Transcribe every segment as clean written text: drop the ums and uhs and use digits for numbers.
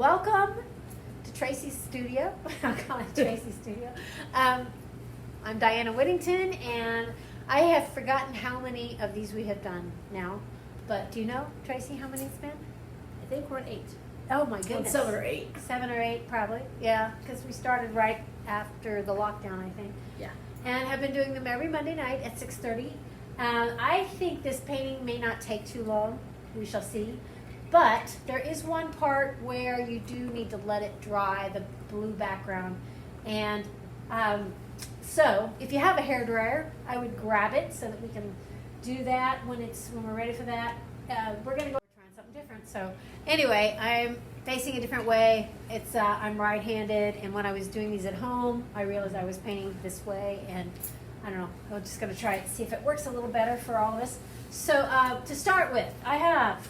Welcome to Tracy's studio. I'll call it Tracy's studio. I'm Diana Whittington, and I have forgotten how many of these we have done now. But do you know, Tracy, how many it's been? I think we're at 8. Oh my goodness. 7 or 8. 7 or 8, probably. Yeah, because we started right after the lockdown, I think. Yeah. And have been doing them every Monday night at 6:30. I think this painting may not take too long. We shall see. But there is one part where you do need to let it dry, the blue background. And so if you have a hairdryer, I would grab it so that we can do that when we're ready for that. We're going to go trying something different. So anyway, I'm facing a different way. I'm right-handed, and when I was doing these at home, I realized I was painting this way, and I don't know, I'm just going to try it, see if it works a little better for all of us. So to start with, I have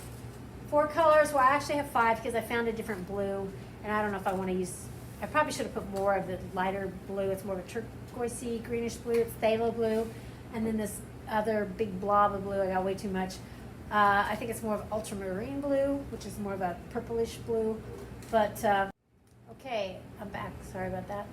4 colors. Well, I actually have 5 because I found a different blue, and I don't know if I want to use, I probably should have put more of the lighter blue. It's more of a turquoisey, greenish blue. It's phthalo blue, and then this other big blob of blue, I got way too much. I think it's more of ultramarine blue, which is more of a purplish blue. But, okay, I'm back. Sorry about that.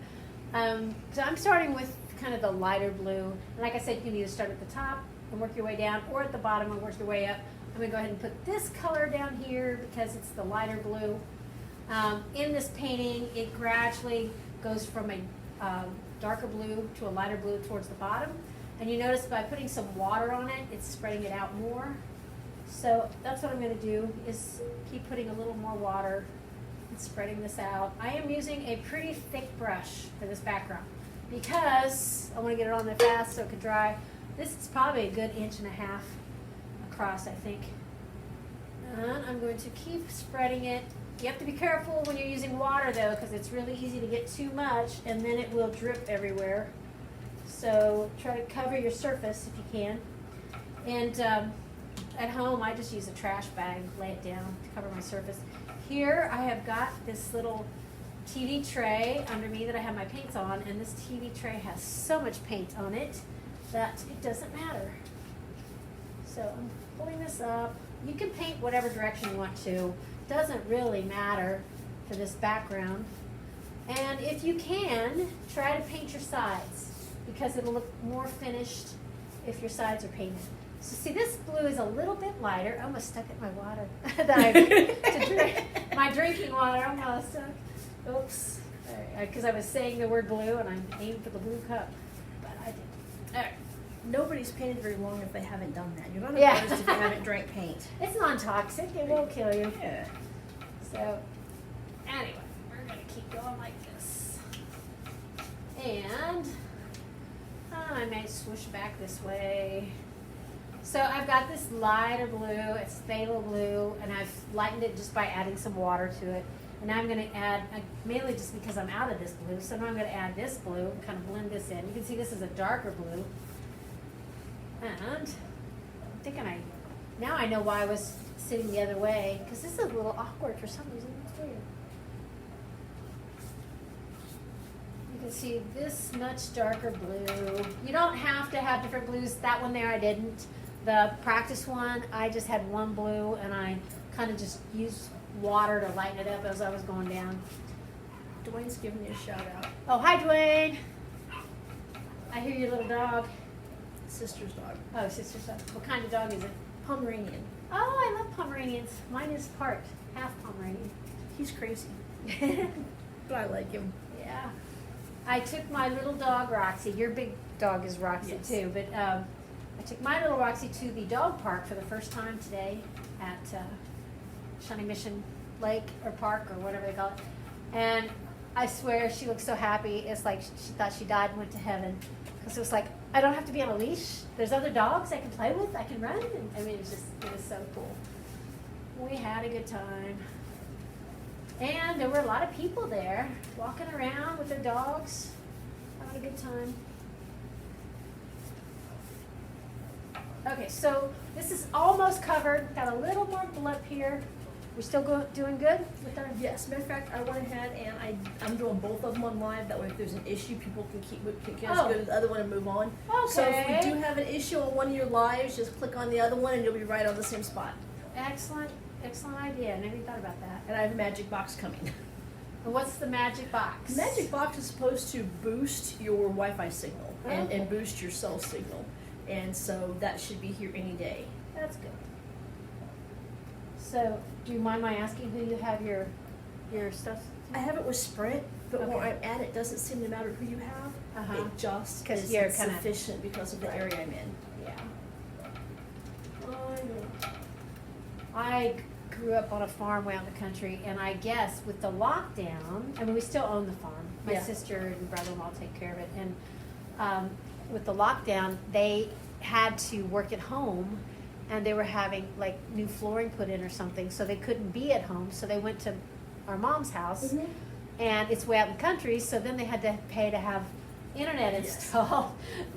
So I'm starting with kind of the lighter blue. And like I said, you can either start at the top and work your way down, or at the bottom and work your way up. I'm going to go ahead and put this color down here because it's the lighter blue. In this painting, it gradually goes from a darker blue to a lighter blue towards the bottom. And you notice by putting some water on it, it's spreading it out more. So that's what I'm going to do, is keep putting a little more water and spreading this out. I am using a pretty thick brush for this background because I want to get it on there fast so it can dry. This is probably a good 1.5 inches across, I think. And I'm going to keep spreading it. You have to be careful when you're using water though, because it's really easy to get too much and then it will drip everywhere. So try to cover your surface if you can. And at home, I just use a trash bag, lay it down to cover my surface. Here, I have got this little TV tray under me that I have my paints on, and this TV tray has so much paint on it that it doesn't matter. So I'm pulling this up. You can paint whatever direction you want to. Doesn't really matter for this background. And if you can, try to paint your sides because it'll look more finished if your sides are painted. So see, this blue is a little bit lighter. I almost stuck at my water to drink. My drinking water almost stuck. Oops. Because I was saying the word blue and I'm aiming for the blue cup, but I didn't. All right. Nobody's painted very long if they haven't done that. You're not Yeah. embarrassed if you haven't drank paint. It's non-toxic. It won't kill you. Yeah. So anyway, we're going to keep going like this. And I may swoosh back this way. So I've got this lighter blue, it's phthalo blue, and I've lightened it just by adding some water to it. And now I'm going to add, mainly just because I'm out of this blue, so now I'm going to add this blue and kind of blend this in. You can see this is a darker blue. And I'm thinking now I know why I was sitting the other way, because this is a little awkward for some reason. It's weird. You can see this much darker blue. You don't have to have different blues. That one there I didn't. The practice one, I just had one blue, and I kind of just used water to lighten it up as I was going down. Dwayne's giving you a shout out. Oh, hi, Dwayne. I hear your little dog. Sister's dog. Oh, sister's dog. What kind of dog is it? Pomeranian. Oh, I love Pomeranians. Mine is half Pomeranian. He's crazy. But I like him. Yeah. I took my little dog, Roxy. Your big dog is Roxy, Yes. too. But I took my little Roxy to the dog park for the first time today at Shawnee Mission Lake or Park or whatever they call it. And I swear she looked so happy. It's like she thought she died and went to heaven. Because it was like, I don't have to be on a leash. There's other dogs I can play with. I can run. And, I mean, it was so cool. We had a good time. And there were a lot of people there walking around with their dogs, having a good time. Okay, so this is almost covered. Got a little more blip here. We're still doing good with our... Yes, matter of fact, I went ahead and I'm doing both of them on live. That way if there's an issue, people can just go to the other one and move on. Okay. So if we do have an issue on one of your lives, just click on the other one and you'll be right on the same spot. Excellent. excellent idea. I never thought about that. And I have a magic box coming. And what's the magic box? The magic box is supposed to boost your Wi-Fi signal Okay. and boost your cell signal. And so that should be here any day. That's good. So, do you mind my asking who you have your stuff? I have it with Sprint, but where Okay. I'm at, it doesn't seem to matter who you have. Uh-huh. It just 'Cause is you're kinda- sufficient because of the area I'm in. Yeah. I grew up on a farm way out in the country, and I guess with the lockdown, I mean, we still own the farm. My Yeah. sister and brother-in-law take care of it, and with the lockdown, they had to work at home, and they were having like new flooring put in or something, so they couldn't be at home, so they went to our mom's house, Mhm. and it's way out in the country, so then they had to pay to have internet Yes. installed,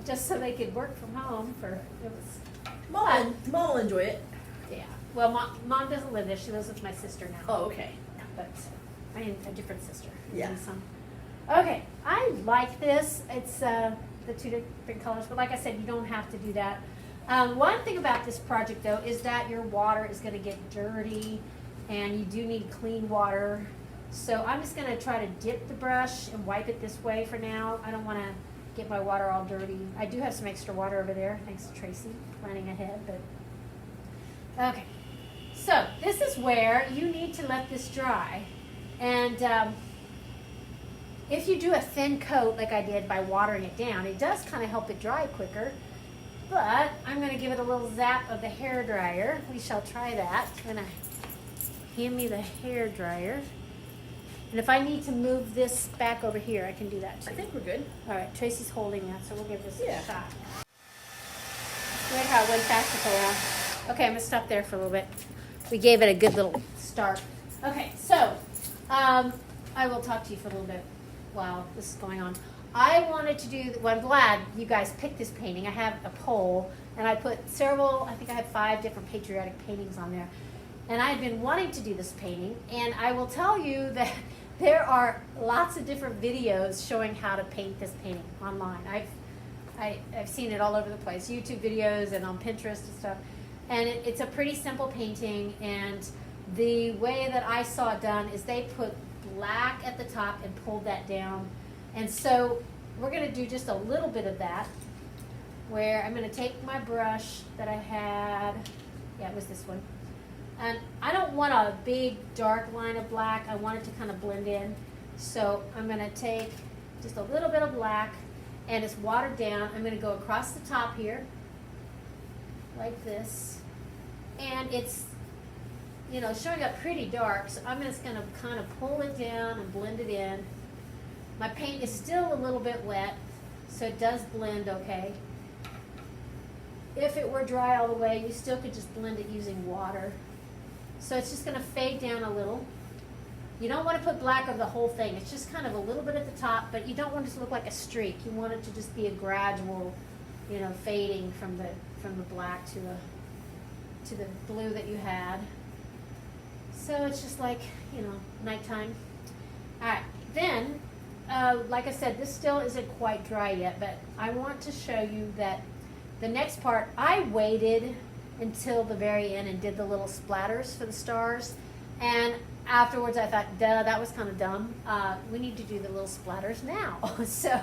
just so they could work from home for, it was, Mom will enjoy it. yeah. Well, mom doesn't live there, she lives with my sister now. Oh, okay. But, I mean, a different sister. Yeah. Maybe some. Okay, I like this, it's, the two different colors, but like I said, you don't have to do that. One thing about this project though is that your water is gonna get dirty and you do need clean water. So I'm just gonna try to dip the brush and wipe it this way for now. I don't wanna get my water all dirty. I do have some extra water over there, thanks to Tracy, planning ahead, but. Okay, so this is where you need to let this dry. And if you do a thin coat like I did by watering it down, it does kind of help it dry quicker. But I'm going to give it a little zap of the hair dryer. We shall try that. I'm going to hand me the hair dryer. And if I need to move this back over here, I can do that too. I think we're good. All right, Tracy's holding that, so we'll give this Yeah. a shot. Weird how it went faster for a while. Okay, I'm going to stop there for a little bit. We gave it a good little start. Okay, so I will talk to you for a little bit while this is going on. I wanted to do, well, I'm glad you guys picked this painting. I have a poll, and I put several, I think I had 5 different patriotic paintings on there. And I've been wanting to do this painting, and I will tell you that there are lots of different videos showing how to paint this painting online. I've seen it all over the place, YouTube videos and on Pinterest and stuff. And it's a pretty simple painting, and the way that I saw it done is they put black at the top and pulled that down. And so we're going to do just a little bit of that, where I'm going to take my brush that I had, yeah, it was this one. And I don't want a big dark line of black, I want it to kind of blend in. So I'm going to take just a little bit of black, and it's watered down. I'm going to go across the top here, like this. And it's, you know, showing up pretty dark, so I'm just going to kind of pull it down and blend it in. My paint is still a little bit wet, so it does blend okay. If it were dry all the way, you still could just blend it using water. So it's just going to fade down a little. You don't want to put black over the whole thing. It's just kind of a little bit at the top, but you don't want it to look like a streak. You want it to just be a gradual, you know, fading from the black to the blue that you had. So it's just like, you know, nighttime. All right, then, like I said, this still isn't quite dry yet, but I want to show you that the next part, I waited until the very end and did the little splatters for the stars. And afterwards I thought, duh, that was kind of dumb. We need to do the little splatters now. So,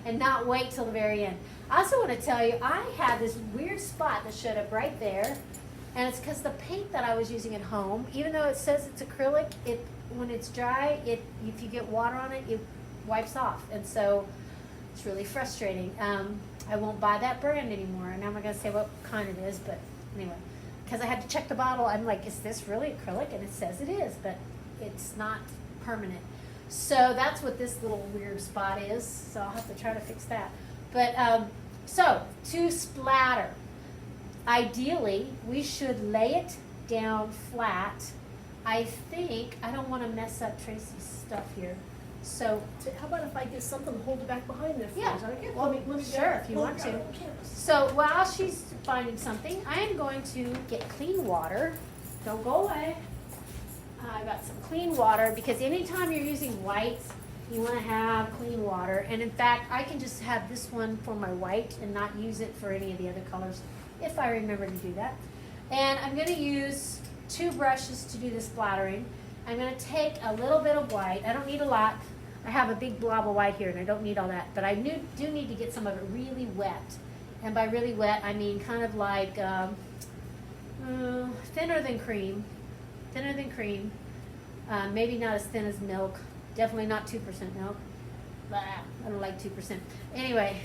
and not wait till the very end. I also want to tell you, I had this weird spot that showed up right there. And it's because the paint that I was using at home, even though it says it's acrylic, when it's dry, if you get water on it, it wipes off. And so it's really frustrating. I won't buy that brand anymore. And I'm not going to say what kind it is, but anyway. Because I had to check the bottle. I'm like, is this really acrylic? And it says it is, but it's not permanent. So that's what this little weird spot is. So I'll have to try to fix that. But so to splatter, ideally we should lay it down flat. I think I don't want to mess up Tracy's stuff here. So How about if I get something to hold it back behind there? yeah, Is that okay? well, Let me sure, grab if you it. want Grab to. it on canvas. So while she's finding something, I am going to get clean water. Don't go away. I got some clean water because anytime you're using whites, you want to have clean water. And in fact, I can just have this one for my white and not use it for any of the other colors if I remember to do that. And I'm going to use 2 brushes to do the splattering. I'm going to take a little bit of white. I don't need a lot. I have a big blob of white here, and I don't need all that. But I do need to get some of it really wet. And by really wet, I mean kind of like thinner than cream. Thinner than cream. Maybe not as thin as milk. Definitely not 2% milk. Blah, I don't like 2%. Anyway,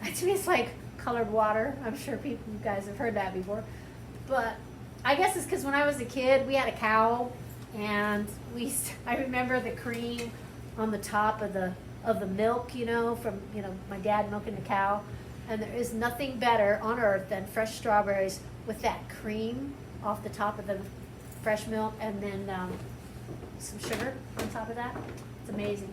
to me it's like colored water. I'm sure you guys have heard that before. But I guess it's because when I was a kid, we had a cow, and I remember the cream on the top of the milk, from my dad milking the cow. And there is nothing better on earth than fresh strawberries with that cream off the top of the fresh milk, and then some sugar on top of that. It's amazing.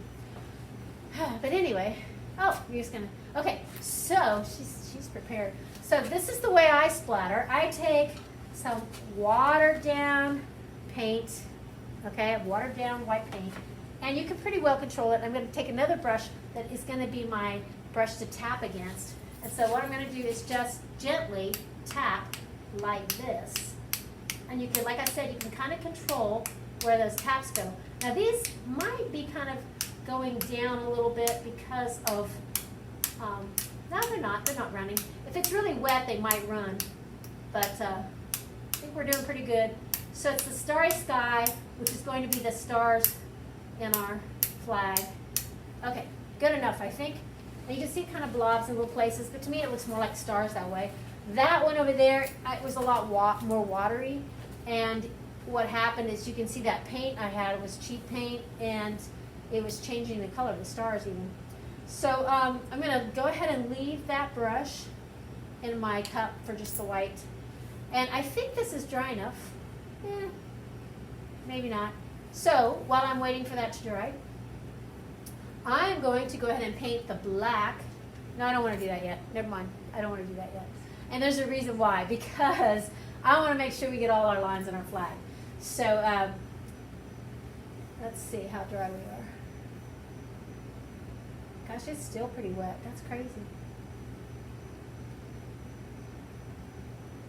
But anyway, we're just gonna. Okay, so she's prepared. So this is the way I splatter. I take some watered down paint. Okay, watered down white paint, and you can pretty well control it. I'm going to take another brush that is going to be my brush to tap against. And so what I'm going to do is just gently tap like this. And you can, like I said, you can kind of control where those taps go. Now these might be kind of going down a little bit because of, no they're not running. If it's really wet, they might run. But I think we're doing pretty good. So it's the starry sky, which is going to be the stars in our flag. Okay, good enough, I think. And you can see it kind of blobs in little places, but to me it looks more like stars that way. That one over there, it was a lot more watery, and what happened is you can see that paint I had was cheap paint, and it was changing the color of the stars even. So I'm going to go ahead and leave that brush in my cup for just the white. And I think this is dry enough. Maybe not. So while I'm waiting for that to dry, I'm going to go ahead and paint the black. No, I don't want to do that yet. Never mind. I don't want to do that yet. And there's a reason why. Because I want to make sure we get all our lines on our flag. So let's see how dry we are. Gosh, it's still pretty wet. That's crazy.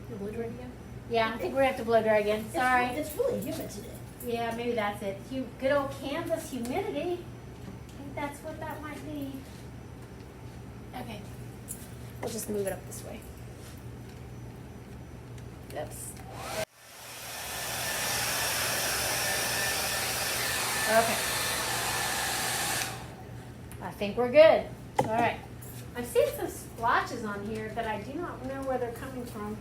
The blue dry again? Yeah, I think we're going to have to blow dry again. Sorry. It's really humid today. Yeah, maybe that's it. Good old Kansas humidity. I think that's what that might be. Okay. We'll just move it up this way. Oops. Okay. I think we're good. All right. I'm seeing some splotches on here that I do not know where they're coming from.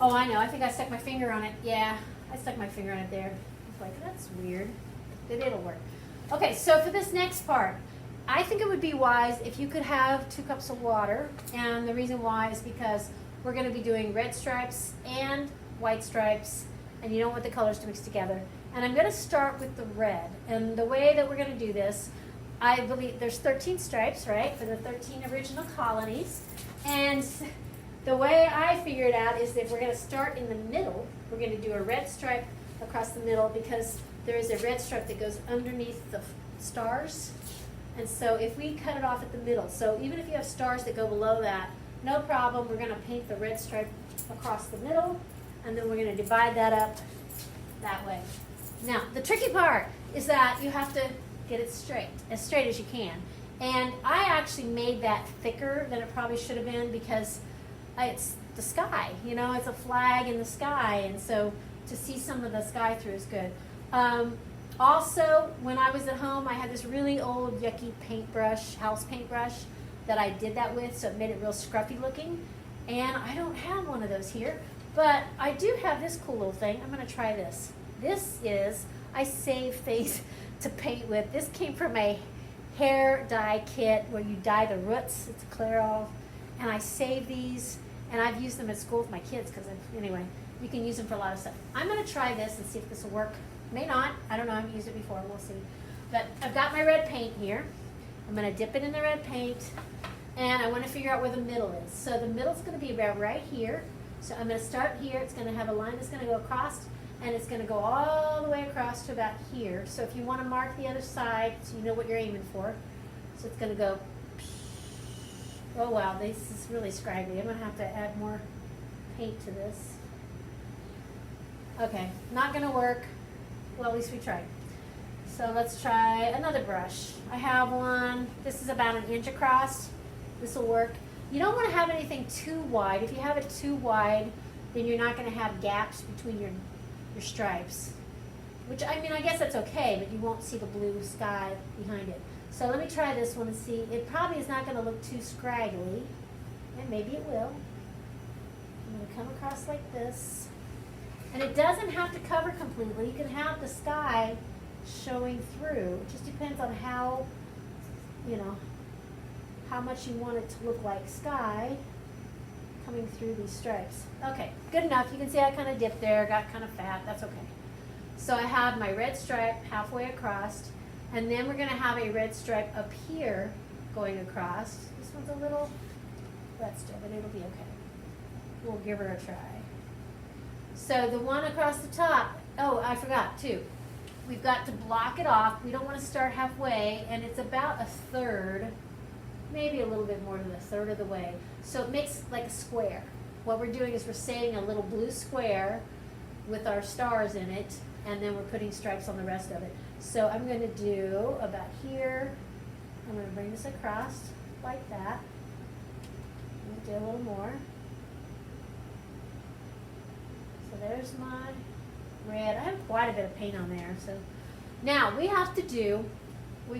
Oh, I know. I think I stuck my finger on it. Yeah, I stuck my finger on it there. I was like, that's weird. But it'll work. Okay, so for this next part, I think it would be wise if you could have 2 cups of water. And the reason why is because we're going to be doing red stripes and white stripes. And you don't want the colors to mix together. And I'm going to start with the red. And the way that we're going to do this, I believe there's 13 stripes, right, for the 13 original colonies. And the way I figured out is that we're going to start in the middle. We're going to do a red stripe across the middle because there is a red stripe that goes underneath the stars. And so if we cut it off at the middle, so even if you have stars that go below that, no problem. We're going to paint the red stripe across the middle, and then we're going to divide that up that way. Now, the tricky part is that you have to get it straight as you can. And I actually made that thicker than it probably should have been because it's the sky, it's a flag in the sky, and so to see some of the sky through is good. Also, when I was at home, I had this really old yucky paintbrush, house paintbrush, that I did that with, so it made it real scruffy looking. And I don't have one of those here, but I do have this cool little thing. I'm going to try this. I save things to paint with. This came from a hair dye kit where you dye the roots. It's Clairol. And I save these, and I've used them at school with my kids because, anyway, you can use them for a lot of stuff. I'm going to try this and see if this will work. May not. I don't know. I haven't used it before. We'll see. But I've got my red paint here. I'm going to dip it in the red paint, and I want to figure out where the middle is. So the middle is going to be about right here. So I'm going to start here. It's going to have a line that's going to go across, and it's going to go all the way across to about here. So if you want to mark the other side, so you know what you're aiming for. So it's going to go. Oh wow, this is really scraggly. I'm going to have to add more paint to this. Okay, not gonna work. Well, at least we tried. So let's try another brush. I have one, this is about 1 inch across. This will work. You don't want to have anything too wide. If you have it too wide, then you're not going to have gaps between your stripes. Which, I mean, I guess that's okay, but you won't see the blue sky behind it. So let me try this one and see. It probably is not going to look too scraggly, and maybe it will. I'm going to come across like this. And it doesn't have to cover completely. You can have the sky showing through. It just depends on how, you know, how much you want it to look like sky coming through these stripes. Okay, good enough. You can see I kind of dipped there, got kind of fat. That's okay. So I have my red stripe halfway across, and then we're going to have a red stripe up here going across. This one's a little wet still, but it'll be okay. We'll give her a try. So the one across the top, oh, I forgot too. We've got to block it off. We don't want to start halfway, and it's about 1/3, maybe a little bit more than 1/3 of the way. So it makes like a square. What we're doing is we're saving a little blue square with our stars in it, and then we're putting stripes on the rest of it. So I'm going to do about here. I'm going to bring this across like that. I'm going to do a little more. So there's my red. I have quite a bit of paint on there. So now we're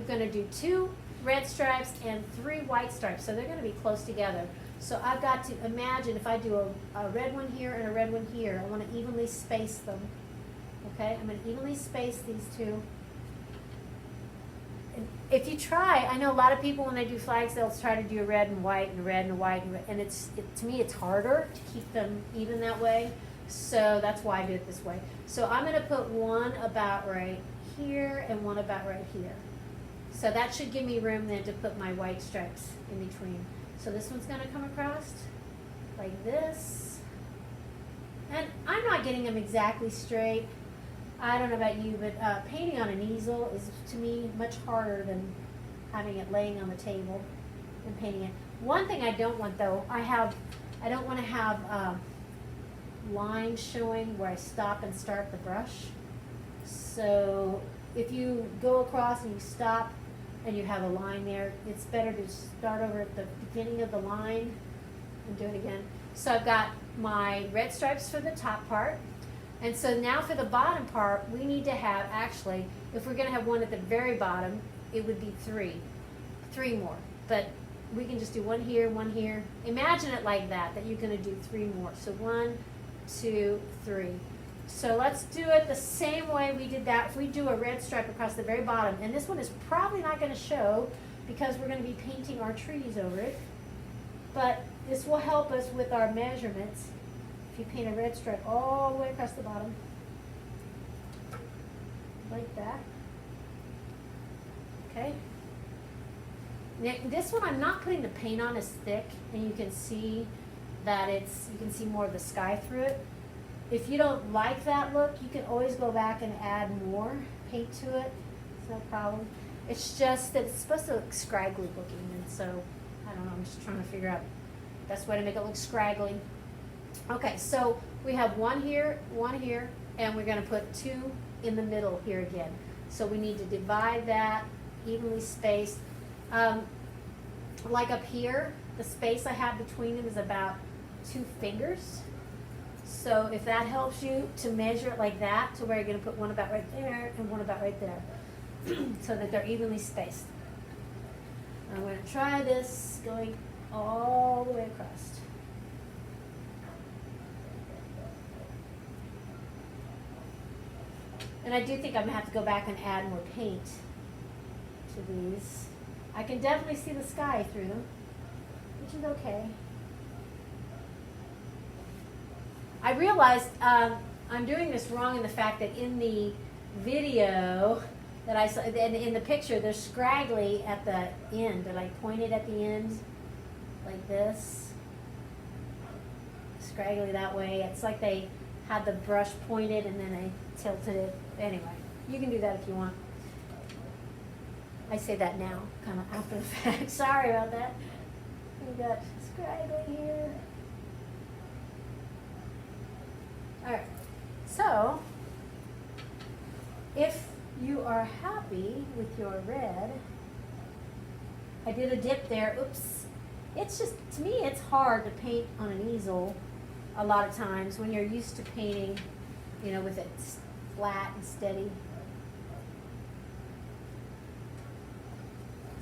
going to do 2 red stripes and 3 white stripes. So they're going to be close together. So I've got to imagine if I do a red one here and a red one here, I want to evenly space them. Okay, I'm going to evenly space these 2. And if you try, I know a lot of people when they do flags, they'll try to do a red and white and a red and a white, and to me it's harder to keep them even that way. So that's why I do it this way. So I'm going to put one about right here and one about right here. So that should give me room then to put my white stripes in between. So this one's going to come across like this. And I'm not getting them exactly straight. I don't know about you, but painting on an easel is to me much harder than having it laying on the table and painting it. One thing I don't want though, I don't want to have lines showing where I stop and start the brush. So if you go across and you stop and you have a line there, it's better to start over at the beginning of the line and do it again. So I've got my red stripes for the top part. And so now for the bottom part, we need to have, actually, if we're going to have one at the very bottom, it would be 3 more. But we can just do 1 here, 1 here. Imagine it like that you're going to do 3 more. So 1, 2, 3. So let's do it the same way we did that. If we do a red stripe across the very bottom, and this one is probably not going to show because we're going to be painting our trees over it, but this will help us with our measurements. If you paint a red stripe all the way across the bottom, like that. Okay. Now, this one I'm not putting the paint on as thick, and you can see that you can see more of the sky through it. If you don't like that look, you can always go back and add more paint to it. It's no problem. It's just that it's supposed to look scraggly looking, and so, I don't know, I'm just trying to figure out the best way to make it look scraggly. Okay, so we have 1 here, 1 here, and we're going to put 2 in the middle here again. So we need to divide that, evenly spaced. Like up here, the space I have between them is about 2 fingers. So if that helps you to measure it like that, to where you're going to put one about right there and one about right there, so that they're evenly spaced. I'm going to try this going all the way across. And I do think I'm going to have to go back and add more paint to these. I can definitely see the sky through them, which is okay. I realized I'm doing this wrong in the fact that in the video that I saw, in the picture, they're scraggly at the end. They're like pointed at the end, like this. Scraggly that way. It's like they had the brush pointed and then they tilted it. Anyway, you can do that if you want. I say that now, kind of after the fact. Sorry about that. We got scraggly here. Alright, So, if you are happy with your red, I did a dip there, oops. It's just, to me, it's hard to paint on an easel a lot of times when you're used to painting, you know, with it flat and steady.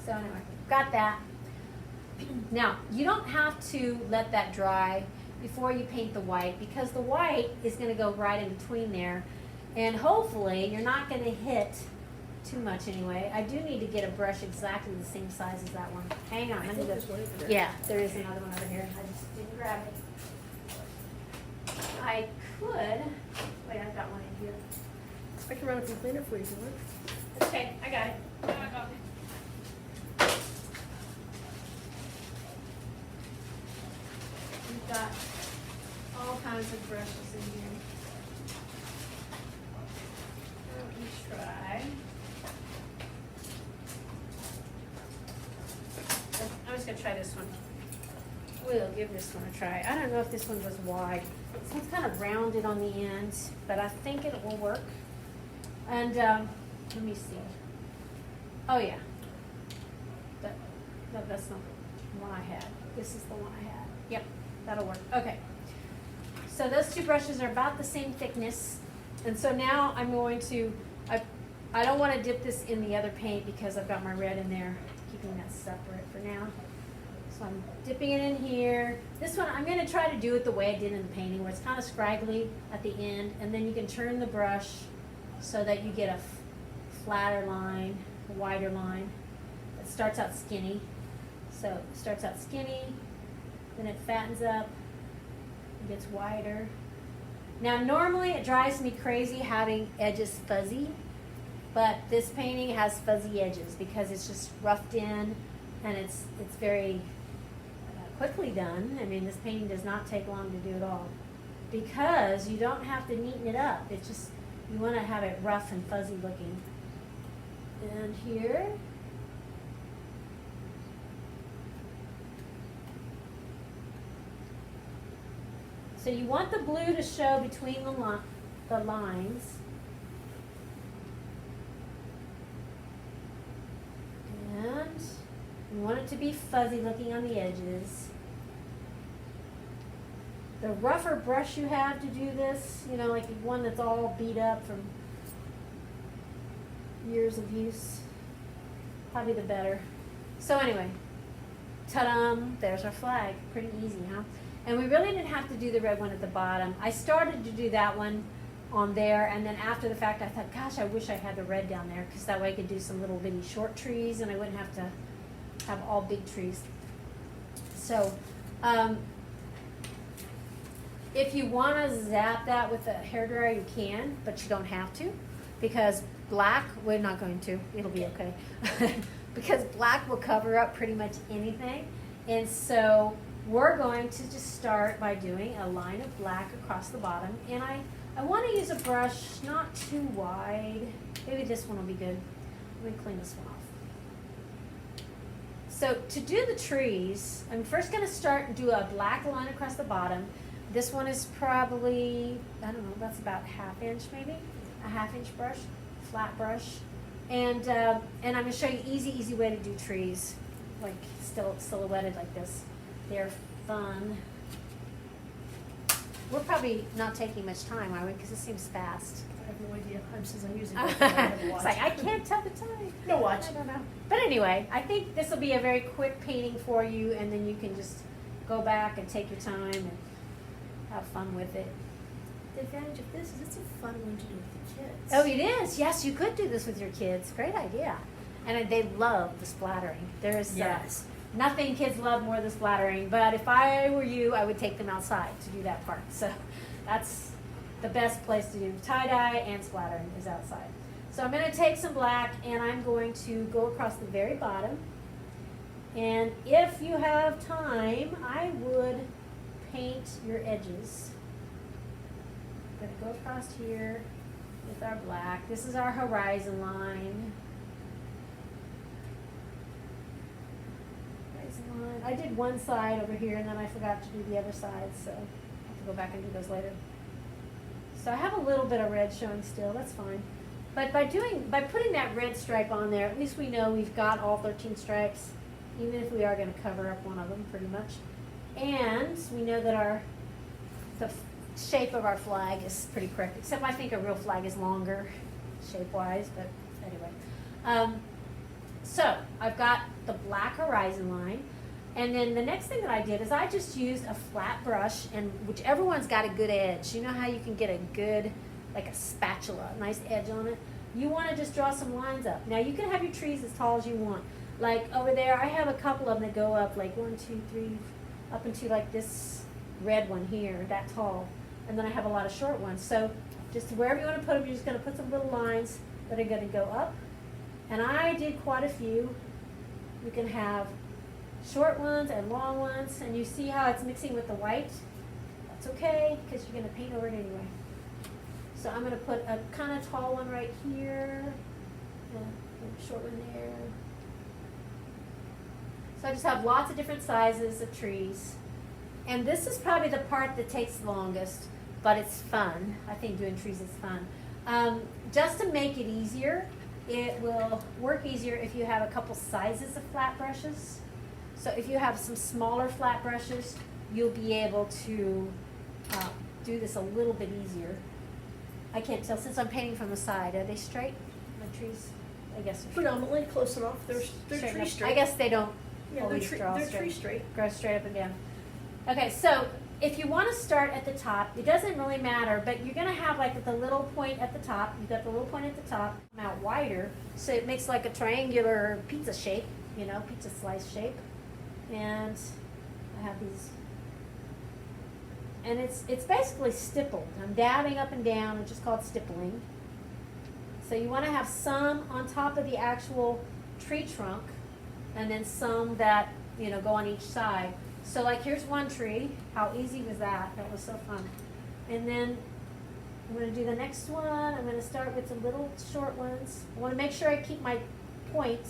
So anyway, got that. Now, you don't have to let that dry before you paint the white, because the white is going to go right in between there, and hopefully you're not going to hit too much anyway. I do need to get a brush exactly the same size as that one. Hang on, I let me think go. there's one over there. Yeah, there is another one over here. I just didn't grab it. I could, wait, I've got one in here. I can run up and clean it for you if you want. Okay, I got it. I got it. We've got all kinds of brushes in here. Let me try. I'm just gonna try this one. We'll give this one a try. I don't know if this one was wide. This one's kind of rounded on the ends, but I think it will work. And let me see. Oh yeah. No, that's not the one I had. This is the one I had. Yep, that'll work. Okay. So those two brushes are about the same thickness. And so now I'm going to, I don't want to dip this in the other paint because I've got my red in there, keeping that separate for now. So I'm dipping it in here. This one, I'm going to try to do it the way I did in the painting, where it's kind of scraggly at the end, and then you can turn the brush so that you get a flatter line, a wider line. It starts out skinny. So it starts out skinny, then it fattens up, it gets wider. Now normally it drives me crazy having edges fuzzy, but this painting has fuzzy edges because it's just roughed in, and it's very quickly done. I mean, this painting does not take long to do at all, because you don't have to neaten it up. It's just, you want to have it rough and fuzzy looking. And here, so you want the blue to show between the lines. And you want it to be fuzzy looking on the edges. The rougher brush you have to do this, you know, like one that's all beat up from years of use, probably the better. So anyway, ta-dum, there's our flag. Pretty easy, huh? And we really didn't have to do the red one at the bottom. I started to do that one on there, and then after the fact I thought, gosh, I wish I had the red down there, because that way I could do some little bitty short trees and I wouldn't have to have all big trees. So if you want to zap that with a hairdryer, you can, but you don't have to, because black, we're not going to, it'll be okay. Because black will cover up pretty much anything. And so we're going to just start by doing a line of black across the bottom. And I want to use a brush not too wide. Maybe this one will be good. Let me clean this one off. So to do the trees, I'm first going to start and do a black line across the bottom. This one is probably, I don't know, that's about ½ inch maybe, a ½ inch brush, flat brush. And I'm going to show you easy way to do trees, like still silhouetted like this. They're fun. We're probably not taking much time, are we? Because it seems fast. I have no idea. Since I'm using both, I have a watch. It's like, I can't tell the time. No watch. I don't know. But anyway, I think this will be a very quick painting for you, and then you can just go back and take your time and have fun with it. The advantage of this is it's a fun one to do with the kids. Oh, it is. Yes, you could do this with your kids. Great idea. And they love the splattering. There's Yes. nothing kids love more than splattering, but if I were you, I would take them outside to do that part. So that's the best place to do tie-dye and splattering is outside. So I'm going to take some black and I'm going to go across the very bottom. And if you have time, I would paint your edges. I'm going to go across here with our black. This is our horizon line. I did one side over here and then I forgot to do the other side, so I'll have to go back and do those later. So I have a little bit of red showing still, that's fine. But by putting that red stripe on there, at least we know we've got all 13 stripes, even if we are gonna cover up one of them pretty much. And we know that the shape of our flag is pretty correct, except I think a real flag is longer shape-wise, but anyway. So I've got the black horizon line, and then the next thing that I did is I just used a flat brush, and whichever one's got a good edge. You know how you can get a good, like a spatula, a nice edge on it? You want to just draw some lines up. Now you can have your trees as tall as you want. Like over there, I have a couple of them that go up like 1, 2, 3, up into like this red one here, that tall. And then I have a lot of short ones. So just wherever you want to put them, you're just going to put some little lines that are going to go up. And I did quite a few. You can have short ones and long ones, and you see how it's mixing with the white. That's okay, because you're going to paint over it anyway. So I'm going to put a kind of tall one right here, and a short one there. So I just have lots of different sizes of trees. And this is probably the part that takes the longest, but it's fun. I think doing trees is fun. Just to make it easier, it will work easier if you have a couple sizes of flat brushes. So if you have some smaller flat brushes, you'll be able to do this a little bit easier. I can't tell, since I'm painting from the side, are they straight, my trees? I guess they're straight. Predominantly close enough. They're Straight tree enough. straight. I guess they don't Yeah, always they're draw tree straight. Go straight up and down. Okay, so if you want to start at the top, it doesn't really matter, but you're going to have like the little point at the top. You've got the little point at the top, come out wider, so it makes like a triangular pizza shape, you know, pizza slice shape. And I have these, and it's basically stippled. I'm dabbing up and down, which is called stippling. So you want to have some on top of the actual tree trunk, and then some that, you know, go on each side. So like here's one tree. How easy was that? That was so fun. And then I'm going to do the next one. I'm going to start with the little short ones. I want to make sure I keep my point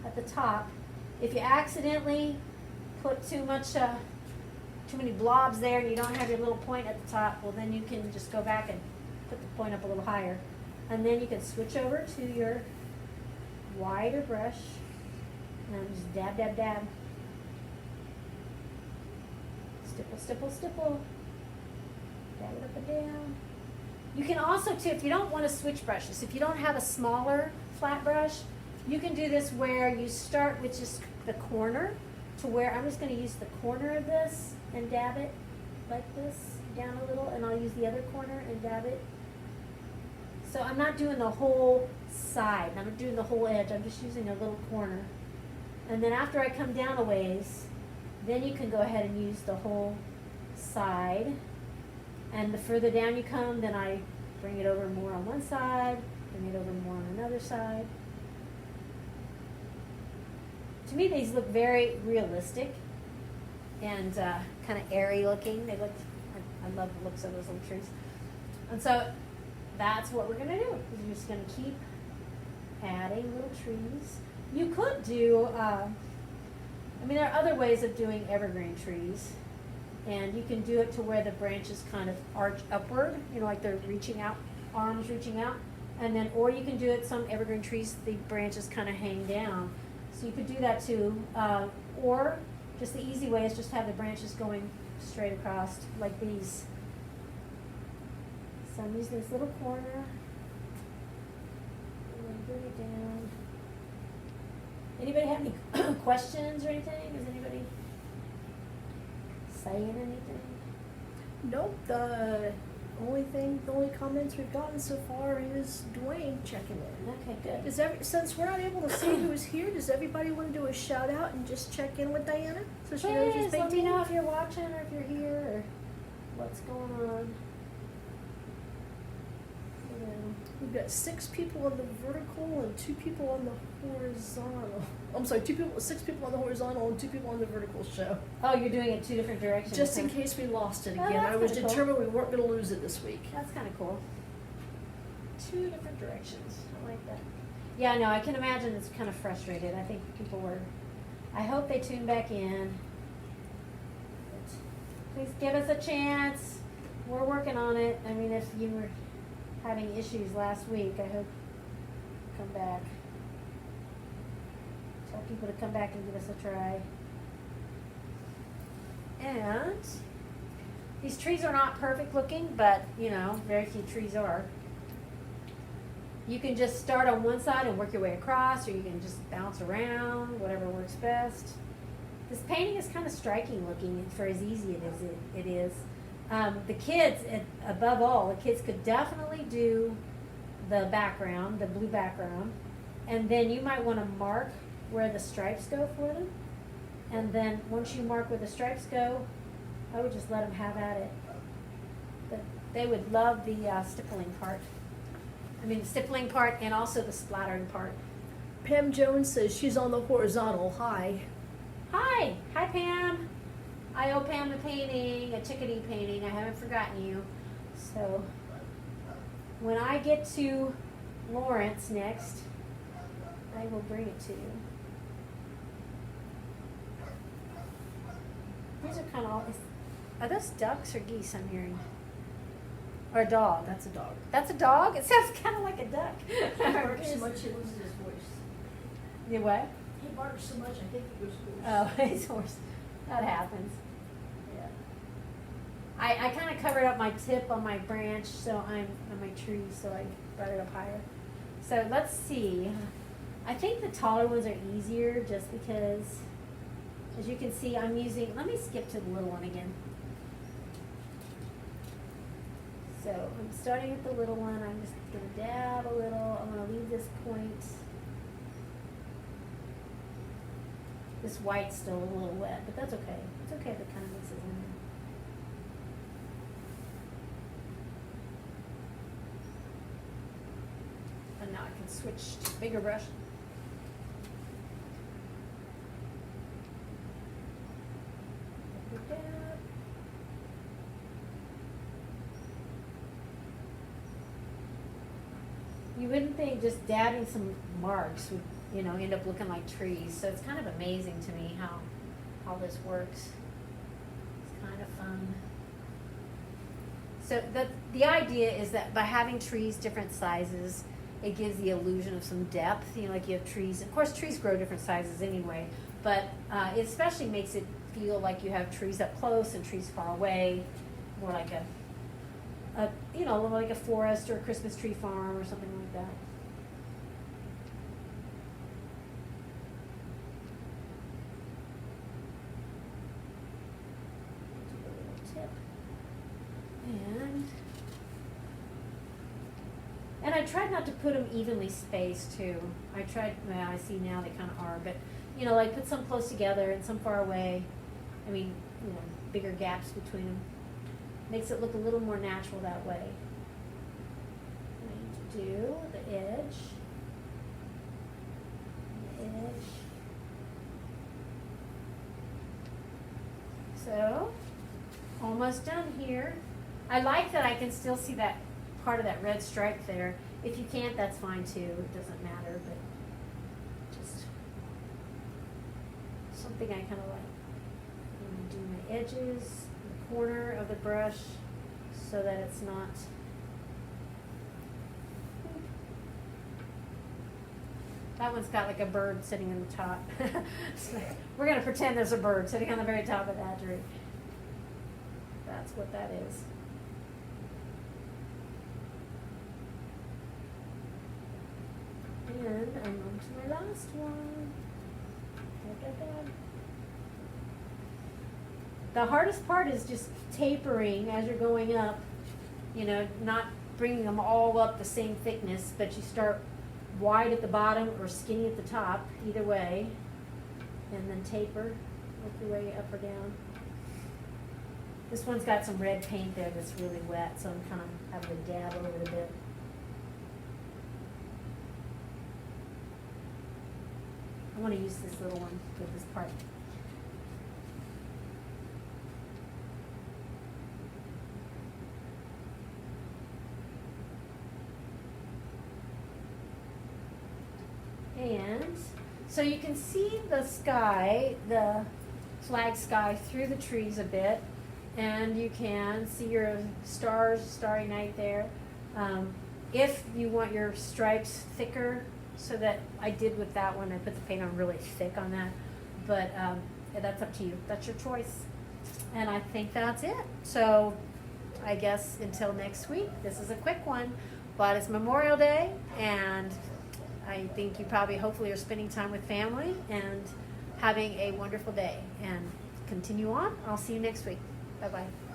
at the top. If you accidentally put too many blobs there and you don't have your little point at the top, well then you can just go back and put the point up a little higher. And then you can switch over to your wider brush and just dab, dab, dab. Stipple, stipple, stipple. Dab it up and down. You can also, too, if you don't want to switch brushes, if you don't have a smaller flat brush, you can do this where you start with just the corner to where I'm just going to use the corner of this and dab it like this down a little, and I'll use the other corner and dab it. So I'm not doing the whole side, I'm not doing the whole edge, I'm just using a little corner. And then after I come down a ways, then you can go ahead and use the whole side. And the further down you come, then I bring it over more on one side, bring it over more on another side. To me, these look very realistic and kind of airy looking. They look, I love the looks of those little trees. And so that's what we're going to do. We're just going to keep adding little trees. You could do, I mean, there are other ways of doing evergreen trees. And you can do it to where the branches kind of arch upward, you know, like they're reaching out, arms reaching out. And then, or you can do it, some evergreen trees, the branches kind of hang down. So you could do that too. Or just the easy way is just have the branches going straight across like these. So I'm using this little corner. And then bring it down. Anybody have any questions or anything? Is anybody saying anything? Nope. The only comments we've gotten so far is Dwayne checking in. Okay, good. Since we're not able to see who's here, does everybody want to do a shout out and just check in with Diana so she knows she's Please let me painting? know if you're watching or if you're here or what's going on. You know. We've got 6 people on the vertical and 2 people on the horizontal. I'm sorry, 6 people on the horizontal and 2 people on the vertical show. Oh, you're doing it 2 different directions. Just in huh? case we lost it Oh, again. that's I was kinda cool. determined we weren't going to lose it this week. That's kind of cool. 2 different directions. I like that. Yeah, no, I can imagine it's kind of frustrated. I think people were. I hope they tune back in. But please give us a chance. we're working on it. I mean, if you were having issues last week, I hope you come back. Tell people to come back and give us a try. And these trees are not perfect looking, but you know, very few trees are. You can just start on one side and work your way across, or you can just bounce around, whatever works best. This painting is kind of striking looking for as easy it is. The kids, above all, the kids could definitely do the background, the blue background, and then you might want to mark where the stripes go for them. And then once you mark where the stripes go, I would just let them have at it. But they would love the stippling part. I mean, the stippling part and also the splattering part. Pam Jones says she's on the horizontal. Hi. Hi Pam. I owe Pam a painting, a chickadee painting. I haven't forgotten you. So when I get to Lawrence next, I will bring it to you. These are kind of all, are those ducks or geese I'm hearing? Or a dog? That's a dog. That's a dog? It sounds kind of like a duck. He barks so much he loses his voice. You what? He barks so much I think he goes hoarse. Oh, his horse. That happens. Yeah. I kind of covered up my tip on my branch, so I'm on my tree, so I brought it up higher. So let's see. I think the taller ones are easier just because, as you can see, I'm using, let me skip to the little one again. So I'm starting at the little one. I'm just going to dab a little. I'm going to leave this point. This white's still a little wet, but that's okay. It's okay if it kind of mixes in there. And now I can switch to bigger brush. Like that. You wouldn't think just dabbing some marks would, you know, end up looking like trees. So it's kind of amazing to me how this works. It's kind of fun. So the idea is that by having trees different sizes, it gives the illusion of some depth. You know, like you have trees. Of course, trees grow different sizes anyway, but it especially makes it feel like you have trees up close and trees far away, more like a you know, like a forest or a Christmas tree farm or something like that. Tip. And I tried not to put them evenly spaced too. I tried, well, I see now they kind of are, but you know, like put some close together and some far away. I mean, you know, bigger gaps between them. Makes it look a little more natural that way. I need to do the edge. The edge. So, almost done here. I like that I can still see that part of that red stripe there. If you can't, that's fine too. It doesn't matter, but just something I kind of like. I'm going to do my edges. Corner of the brush so that it's not that one's got like a bird sitting on the top. So we're going to pretend there's a bird sitting on the very top of that tree. That's what that is. And I'm on to my last one. The hardest part is just tapering as you're going up, you know, not bringing them all up the same thickness, but you start wide at the bottom or skinny at the top, either way, and then taper, work your way up or down. This one's got some red paint there that's really wet, so I'm kind of having to dab over it a bit. I want to use this little one with this part. And so you can see the sky, the flag sky, through the trees a bit. and you can see your stars, starry night there. If you want your stripes thicker, so that I did with that one, I put the paint on really thick on that, but that's up to you. That's your choice. And I think that's it. So I guess until next week, this is a quick one, but it's Memorial Day, and I think you probably hopefully are spending time with family and having a wonderful day. And continue on. I'll see you next week. Bye-bye.